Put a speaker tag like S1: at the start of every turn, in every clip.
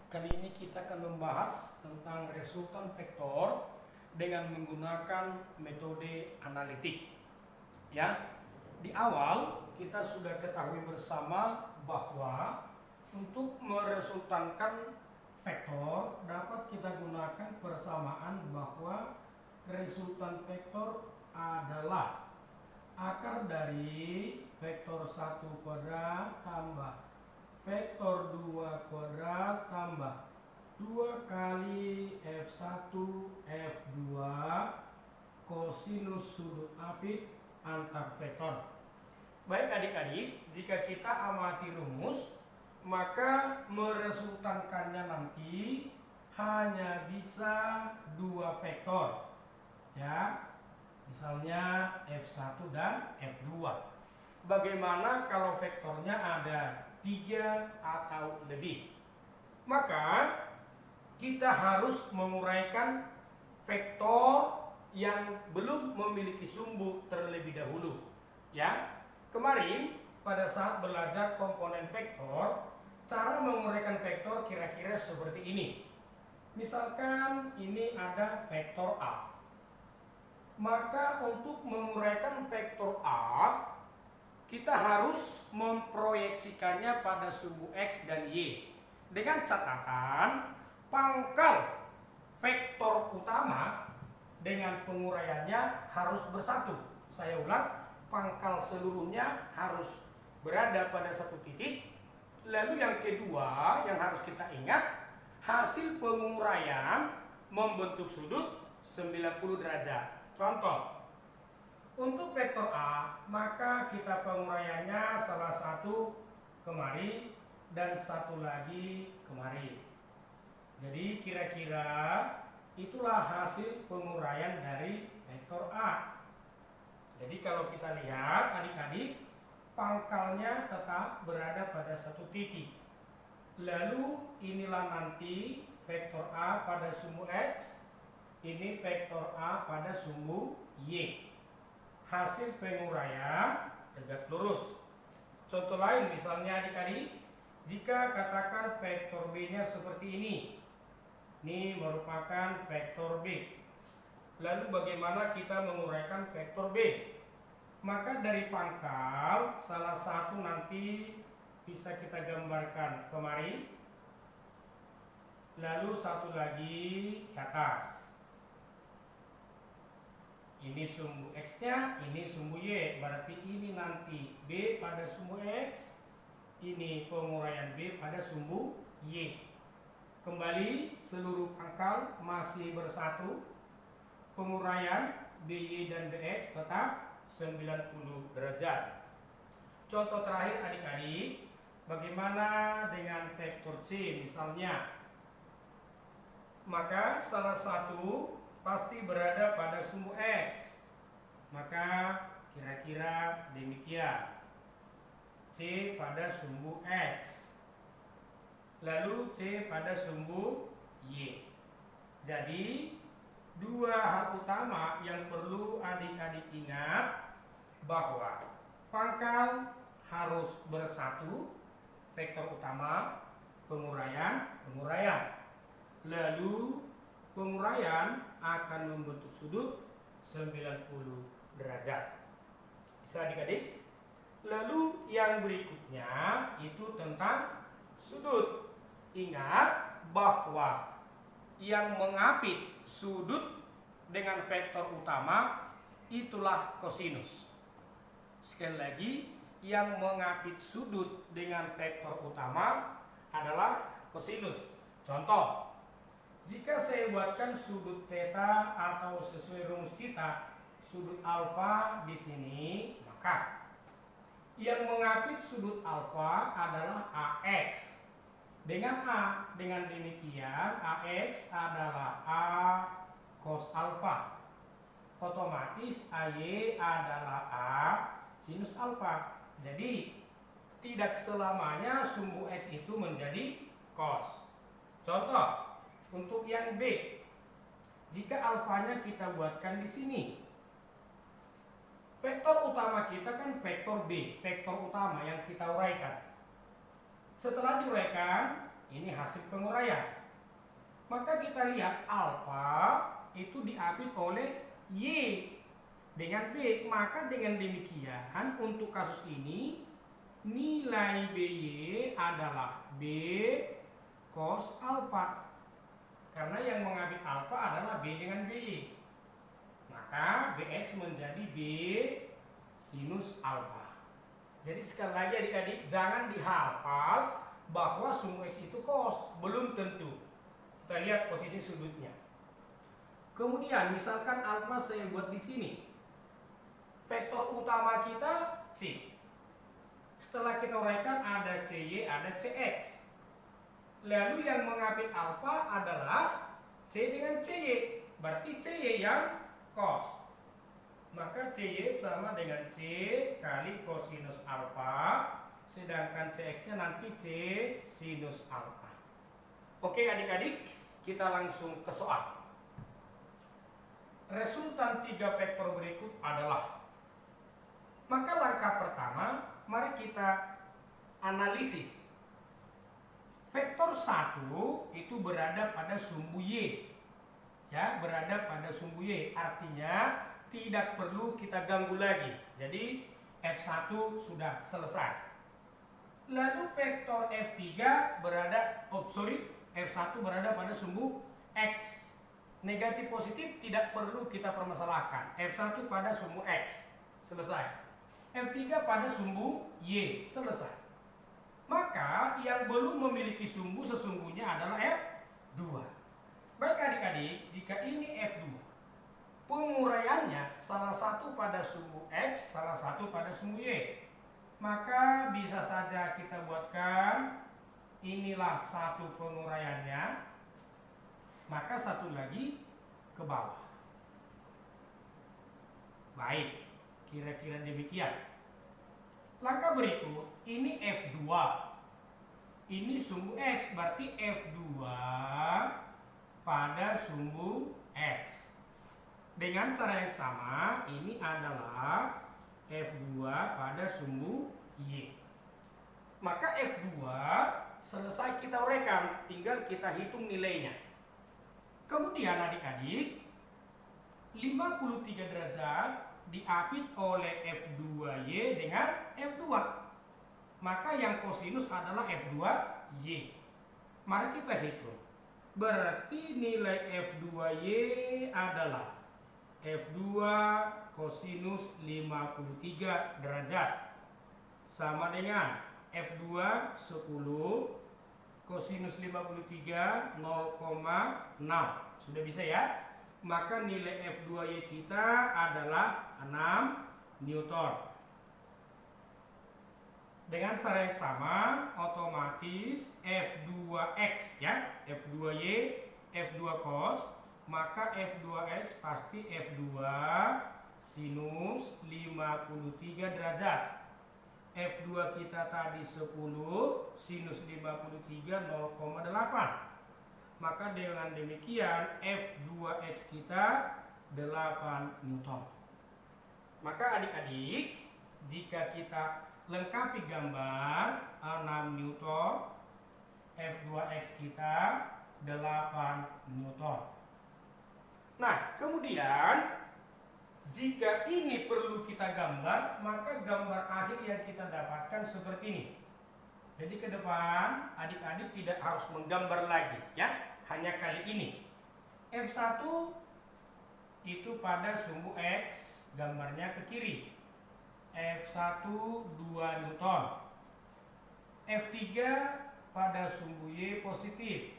S1: Kali ini kita akan membahas tentang resultan vektor dengan menggunakan metode analitik. Ya, di awal kita sudah ketahui bersama bahwa untuk meresultankan vektor dapat kita gunakan persamaan bahwa resultan vektor adalah akar dari vektor 1 kuadrat tambah vektor 2 kuadrat tambah 2 kali F1 F2 kosinus sudut apit antar vektor. Baik adik-adik, jika kita amati rumus, maka meresultankannya nanti hanya bisa 2 vektor. Ya, misalnya F1 dan F2. Bagaimana kalau vektornya ada 3 atau lebih? Maka kita harus menguraikan vektor yang belum memiliki sumbu terlebih dahulu. Ya, kemarin pada saat belajar komponen vektor, cara menguraikan vektor kira-kira seperti ini. Misalkan ini ada vektor A. Maka untuk menguraikan vektor A, kita harus memproyeksikannya pada sumbu X dan Y. Dengan catatan, pangkal vektor utama dengan penguraiannya harus bersatu. Saya ulang, pangkal seluruhnya harus berada pada satu titik. Lalu yang kedua yang harus kita ingat, hasil penguraian membentuk sudut 90 derajat. Contoh, untuk vektor A, maka kita penguraiannya salah satu kemari dan satu lagi kemari. Jadi kira-kira itulah hasil penguraian dari vektor A. Jadi kalau kita lihat adik-adik, pangkalnya tetap berada pada satu titik. Lalu inilah nanti vektor A pada sumbu X, ini vektor A pada sumbu Y. Hasil penguraian tegak lurus. Contoh lain misalnya adik-adik, jika katakan vektor B-nya seperti ini. Ini merupakan vektor B. Lalu bagaimana kita menguraikan vektor B? Maka dari pangkal salah satu nanti bisa kita gambarkan kemari. Lalu satu lagi ke atas. Ini sumbu X-nya, ini sumbu Y. Berarti ini nanti B pada sumbu X, ini penguraian B pada sumbu Y. Kembali seluruh pangkal masih bersatu. Penguraian BY dan BX tetap 90 derajat. Contoh terakhir adik-adik, bagaimana dengan vektor C misalnya? Maka salah satu pasti berada pada sumbu X. Maka kira-kira demikian. C pada sumbu X. Lalu C pada sumbu Y. Jadi dua hal utama yang perlu adik-adik ingat, bahwa pangkal harus bersatu, vektor utama, penguraian. Lalu penguraian akan membentuk sudut 90 derajat. Bisa adik-adik? Lalu yang berikutnya itu tentang sudut. Ingat bahwa yang mengapit sudut dengan vektor utama itulah kosinus. Sekali lagi, yang mengapit sudut dengan vektor utama adalah kosinus. Contoh, jika saya buatkan sudut theta atau sesuai rumus kita, sudut alfa di sini, maka yang mengapit sudut alfa adalah AX. Dengan demikian AX adalah A cos alfa. Otomatis AY adalah A sinus alfa. Jadi tidak selamanya sumbu X itu menjadi cos. Contoh, untuk yang B, jika alfanya kita buatkan di sini, vektor utama kita kan vektor B, vektor utama yang kita uraikan. Setelah diuraikan, Ini hasil penguraian. Maka kita lihat alfa itu diapit oleh Y dengan B. Maka dengan demikian untuk kasus ini nilai BY adalah B cos alfa. Karena yang mengambil alfa adalah B dengan BY. Maka BX menjadi B sinus alfa. Jadi sekali lagi adik-adik, jangan dihafal bahwa sumbu X itu cos. Belum tentu. Kita lihat posisi sudutnya. Kemudian misalkan alfa saya buat di sini. Vektor utama kita C. Setelah kita uraikan ada CY, ada CX. Lalu yang mengambil alfa adalah C dengan CY. Berarti CY yang cos. Maka CY sama dengan C kali kosinus alfa. Sedangkan CX-nya nanti C sinus alfa. Oke adik-adik, kita langsung ke soal. Resultan 3 vektor berikut adalah. Maka langkah pertama, mari kita analisis. Vektor 1 itu berada pada sumbu Y. Ya, berada pada sumbu Y. Artinya tidak perlu kita ganggu lagi. Jadi F1 sudah selesai. Lalu vektor F3 berada, F1 berada pada sumbu X. Negatif positif tidak perlu kita permasalahkan. F1 pada sumbu X. Selesai. F3 pada sumbu Y. Selesai. Maka yang belum memiliki sumbu sesungguhnya adalah F2. Baik adik-adik, jika ini F2, penguraiannya salah satu pada sumbu X, salah satu pada sumbu Y. Maka bisa saja kita buatkan inilah satu penguraiannya, maka satu lagi ke bawah. Baik, kira-kira demikian. Langkah berikut, ini F2. Ini sumbu X, berarti F2 pada sumbu X. Dengan cara yang sama, ini adalah F2 pada sumbu Y. Maka F2 selesai kita uraikan, tinggal kita hitung nilainya. Kemudian adik-adik, 53 derajat diapit oleh F2Y dengan F2. Maka yang kosinus adalah F2Y. Mari kita hitung. Berarti nilai F2Y adalah F2 kosinus 53 derajat sama dengan F2 10 kosinus 53 0,6. Sudah bisa ya? Maka nilai F2Y kita adalah 6 Newton. Dengan cara yang sama, otomatis F2X ya, F2Y, F2 cos, maka F2X pasti F2 sinus 53 derajat. F2 kita tadi 10, sinus 53 0,8. Maka dengan demikian F2X kita 8 Newton. Maka adik-adik, jika kita lengkapi gambar 6 Newton, F2X kita 8 Newton. Nah, kemudian jika ini perlu kita gambar, maka gambar akhir yang kita dapatkan seperti ini. Jadi ke depan adik-adik tidak harus menggambar lagi ya, hanya kali ini. F1 itu pada sumbu X, gambarnya ke kiri. F1 2 Newton. F3 pada sumbu Y positif.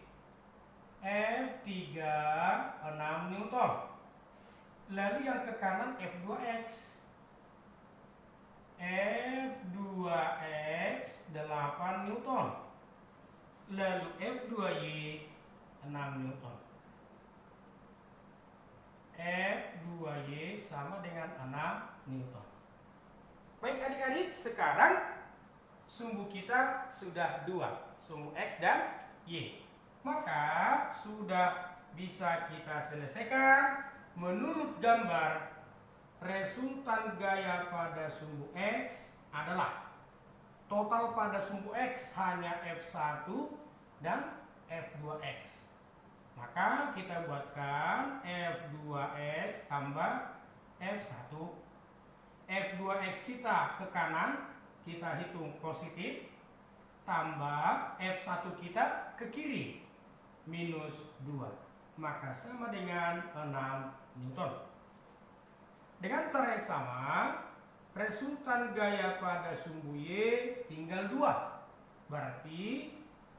S1: F3 6 Newton. Lalu yang ke kanan F2X. F2X 8 Newton. Lalu F2Y 6 Newton. F2Y sama dengan 6 Newton. Baik adik-adik, sekarang sumbu kita sudah 2, sumbu X dan Y. Maka sudah bisa kita selesaikan. Menurut gambar, resultan gaya pada sumbu X adalah total pada sumbu X hanya F1 dan F2X. Maka kita buatkan F2X tambah F1. F2X kita ke kanan, kita hitung positif, tambah F1 kita ke kiri, minus 2. Maka sama dengan 6 Newton. Dengan cara yang sama, resultan gaya pada sumbu Y tinggal 2. Berarti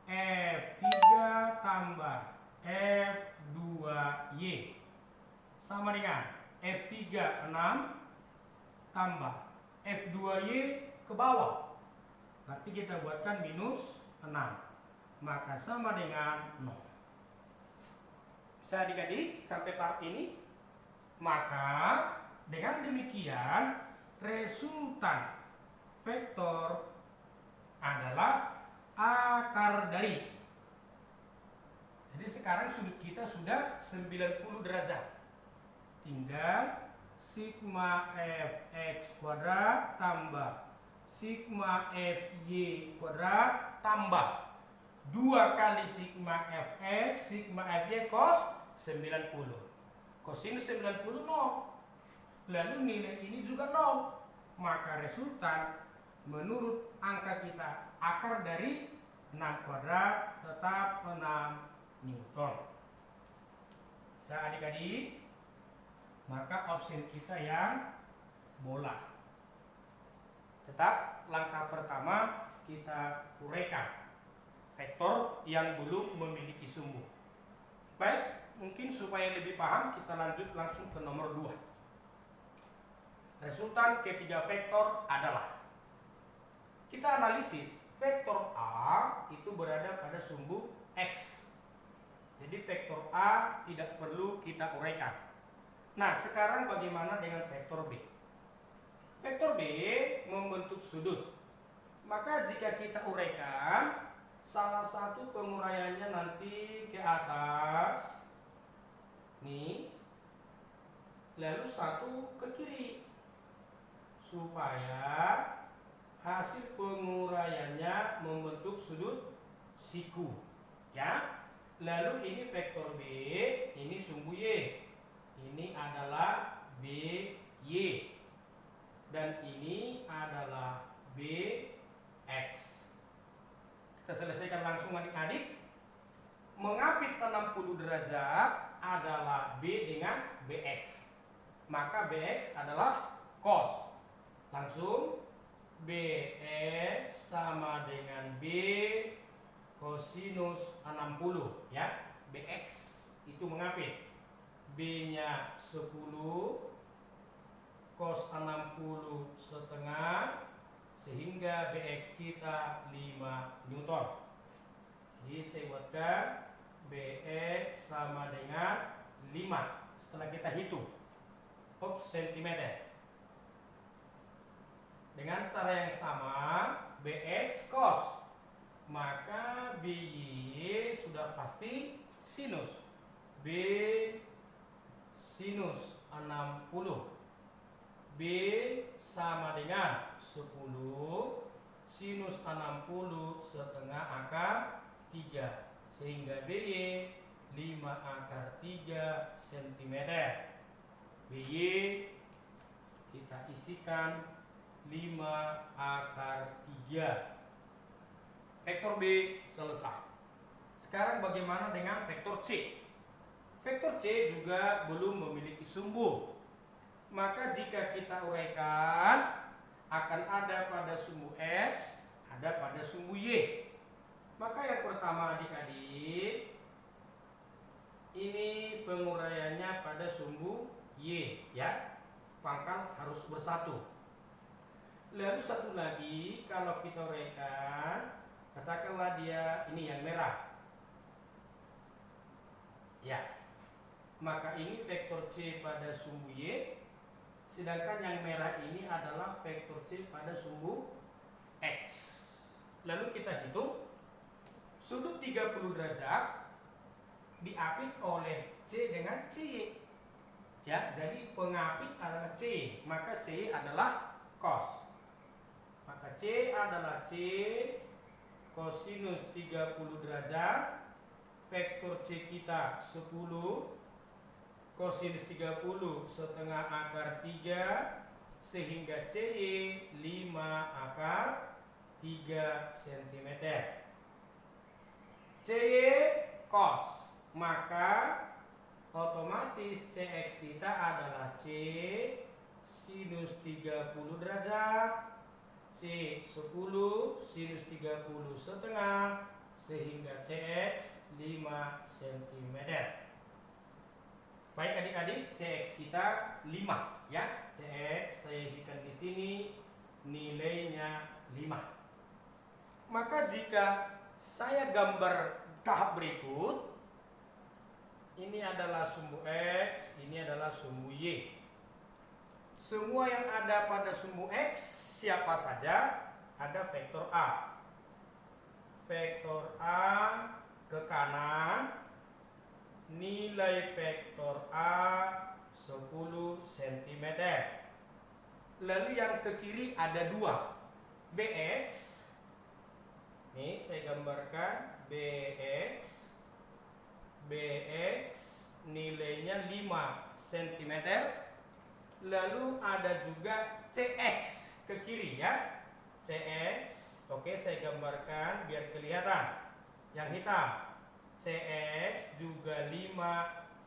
S1: F3 tambah F2Y sama dengan F3 6 tambah F2Y ke bawah. Berarti kita buatkan minus 6. Maka sama dengan 0. Bisa adik-adik sampai tahap ini? Maka dengan demikian resultan vektor adalah akar dari. Jadi sekarang sudut kita sudah 90 derajat. Tinggal sigma fx kuadrat tambah sigma fy kuadrat tambah 2 kali sigma fx sigma fy cos 90. Kosinus 90 0. Lalu nilai ini juga 0. Maka resultan menurut angka kita akar dari 6 kuadrat tetap 6 Newton. Bisa adik-adik? Maka opsi kita yang bola. Tetap langkah pertama kita uraikan vektor yang belum memiliki sumbu. Baik, mungkin supaya lebih paham kita lanjut langsung ke nomor 2. Resultan ketiga vektor adalah, kita analisis vektor A itu berada pada sumbu X. Jadi vektor A tidak perlu kita uraikan. Nah, sekarang bagaimana dengan vektor B? Vektor B membentuk sudut. Maka jika kita uraikan, salah satu penguraiannya nanti ke atas nih, lalu satu ke kiri, supaya hasil penguraiannya membentuk sudut siku, ya. Lalu ini vektor B, ini sumbu Y. Ini adalah BY. Dan ini adalah BX. Kita selesaikan langsung adik-adik. Mengapit 60 derajat adalah B dengan BX. Maka BX adalah cos. Langsung BX sama dengan B kosinus 60, ya. BX itu mengapit. B-nya 10 cos 60 setengah, sehingga BX kita 5 Newton. Jadi saya buatkan BX sama dengan 5 setelah kita hitung cm. Dengan cara yang sama BX cos, maka BY sudah pasti sinus. B sinus 60. B sama dengan 10 sinus 60 setengah akar 3, sehingga BY 5 akar 3 cm. BY kita isikan 5 akar 3. Vektor B selesai. Sekarang bagaimana dengan vektor C? Vektor C juga belum memiliki sumbu. Maka jika kita uraikan, akan ada pada sumbu X, ada pada sumbu Y. Maka yang pertama adik-adik, ini penguraiannya pada sumbu Y, ya. Pangkal harus bersatu. Lalu satu lagi, kalau kita uraikan, katakanlah dia ini yang merah, ya. Maka ini vektor C pada sumbu Y. Sedangkan yang merah ini adalah vektor C pada sumbu X. Lalu kita hitung sudut 30 derajat diapit oleh C dengan C. Ya, jadi pengapit adalah C, maka C adalah cos. Maka C adalah C kosinus 30 derajat, vektor C kita 10, kosinus 30 setengah akar 3, sehingga CY 5 akar 3 cm. CY cos, maka otomatis CX kita adalah C sinus 30 derajat, C 10 sinus 30 setengah, sehingga CX 5 cm. Baik adik-adik, CX kita 5 ya. CX saya isikan di sini nilainya 5. Maka jika saya gambar tahap berikut, ini adalah sumbu X, ini adalah sumbu Y. Semua yang ada pada sumbu X siapa saja? Ada vektor A. Vektor A ke kanan, nilai vektor A 10 cm. Lalu yang ke kiri ada 2. BX, nih saya gambarkan BX. BX nilainya 5 cm. Lalu ada juga CX ke kiri ya. CX, oke saya gambarkan biar kelihatan. Yang hitam, CX juga 5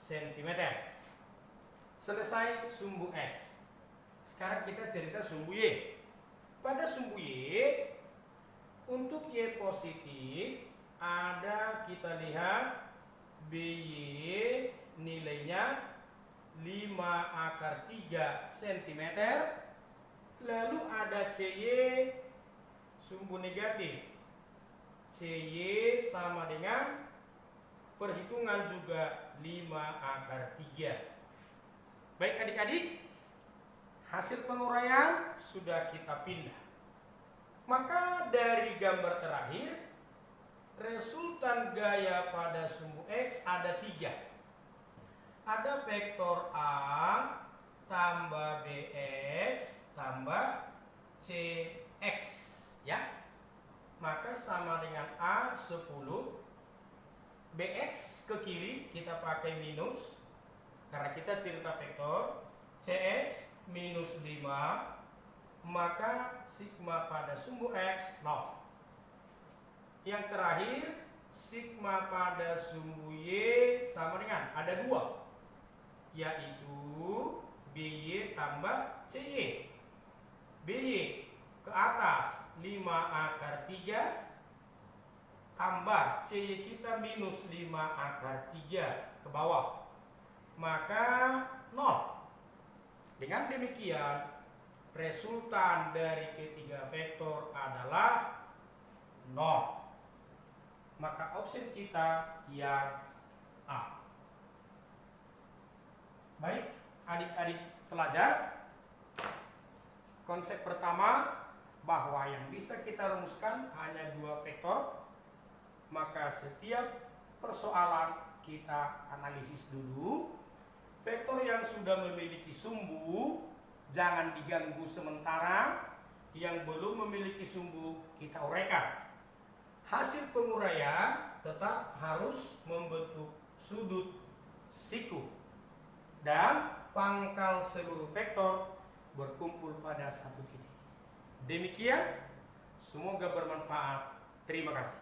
S1: cm. Selesai sumbu X. Sekarang kita cerita sumbu Y. Pada sumbu Y, untuk Y positif ada, kita lihat BY nilainya 5 akar 3 cm. Lalu ada CY sumbu negatif. CY sama dengan perhitungan juga 5 akar 3. Baik adik-adik, hasil penguraian sudah kita pindah. Maka dari gambar terakhir, resultan gaya pada sumbu X ada 3. Ada vektor A tambah BX tambah CX ya. Maka sama dengan A 10, BX ke kiri kita pakai minus karena kita cerita vektor, CX minus 5, maka sigma pada sumbu X 0. Yang terakhir, sigma pada sumbu Y sama dengan ada 2, yaitu BY tambah CY. BY ke atas 5 akar 3 tambah CY kita minus 5 akar 3 ke bawah, maka 0. Dengan demikian resultan dari ketiga vektor adalah 0. Maka opsi kita yang A. Baik adik-adik pelajar, konsep pertama bahwa yang bisa kita rumuskan hanya 2 vektor. Maka setiap persoalan kita analisis dulu. Vektor yang sudah memiliki sumbu jangan diganggu sementara, yang belum memiliki sumbu kita uraikan. Hasil penguraian tetap harus membentuk sudut siku dan pangkal seluruh vektor berkumpul pada satu titik. Demikian, semoga bermanfaat. Terima kasih.